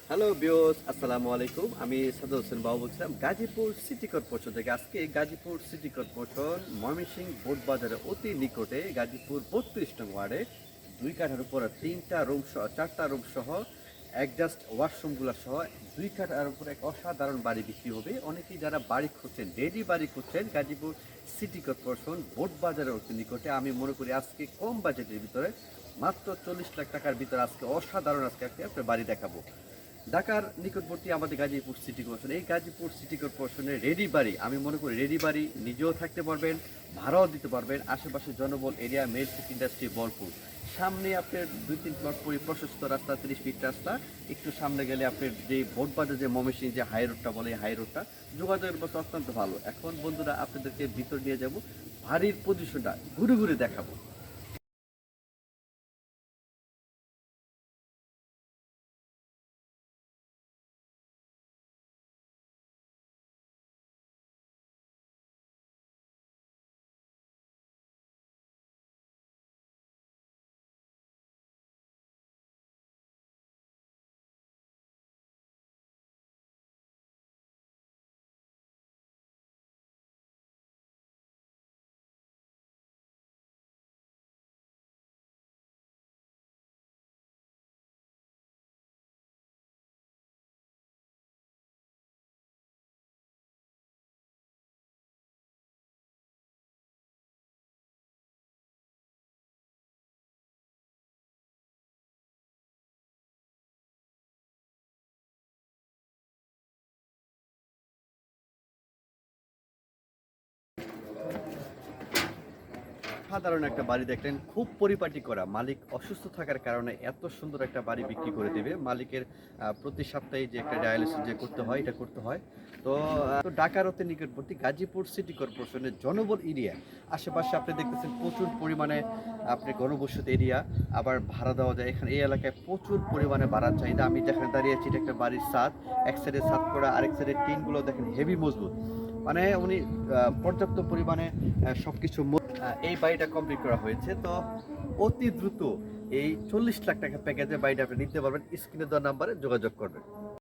Hello বিয়স, আসসালামু আলাইকুম। আমি সাদত হোসেন বাবু বলছিলাম গাজীপুর সিটি কর্পোরেশন থেকে। আজকে Gazipur city corporation Mymensingh boat বাজারের অতি নিকটে গাজীপুর 32 নং ওয়ার্ডে 2 কাঠার উপর 3টা রুম সহ 4টা রুম সহ অ্যাডজাস্ট ওয়াশরুমগুলো সহ 2 কাঠার উপর এক অসাধারণ বাড়ি বিক্রি হবে। অনেকেই যারা বাড়ি খুঁজছেন, রেডি বাড়ি খুঁজছেন গাজীপুর সিটি কর্পোরেশন বোট বাজারের অতি নিকটে, আমি মনে করি আজকে কম বাজেটের ভিতরে মাত্র 40 লাখ টাকার ভিতরে আজকে অসাধারণ আজকে আপনার বাড়ি দেখাবো। ঢাকার নিকটবর্তী আমাদের গাজীপুর সিটি কর্পোরেশন, এই গাজীপুর সিটি কর্পোরেশনের রেডি বাড়ি, আমি মনে করি রেডি বাড়ি নিজেও থাকতে পারবেন, ভাড়াও দিতে পারবেন। আশেপাশে জনবল এরিয়া, মেল ইন্ডাস্ট্রি ভরপুর। সামনে আপনার 2-3 প্লট প্রশস্ত রাস্তা, 30 ফিট রাস্তা। একটু সামনে গেলে আপনার যে বোটবাজার যে ময়মনসিংহ যে হাই রোডটা বলে, হাই রোডটা যোগাযোগের ব্যবস্থা অত্যন্ত ভালো। এখন বন্ধুরা আপনাদেরকে ভিতর নিয়ে যাব, বাড়ির পজিশনটা ঘুরে ঘুরে দেখাবো। সাধারণ একটা বাড়ি দেখলেন, খুব পরিপাটি করা। মালিক অসুস্থ থাকার কারণে এত সুন্দর একটা বাড়ি বিক্রি করে দেবে। মালিকের প্রতি সপ্তাহে যে একটা ডায়ালিসিস যে করতে হয়, এটা করতে হয়। তো ঢাকার অতি নিকটবর্তী গাজীপুর সিটি কর্পোরেশনের জনবল এরিয়া, আশেপাশে আপনি দেখতেছেন প্রচুর পরিমাণে আপনি ঘনবসতি এরিয়া, আবার ভাড়া দেওয়া যায়। এখানে এই এলাকায় প্রচুর পরিমাণে ভাড়ার চাহিদা। আমি যেখানে দাঁড়িয়ে আছি, এটা একটা বাড়ির ছাদ, এক সাইডে ছাদ করা, আরেক সাইডে টিনগুলো দেখেন হেভি মজবুত। মানে উনি পর্যাপ্ত পরিমাণে সবকিছু এই বাড়িটা কমপ্লিট করা হয়েছে। তো অতি দ্রুত এই 40 লাখ টাকা প্যাকেজে বাড়িটা আপনি নিতে পারবেন। স্ক্রিনে দেওয়া নাম্বারে যোগাযোগ করবেন।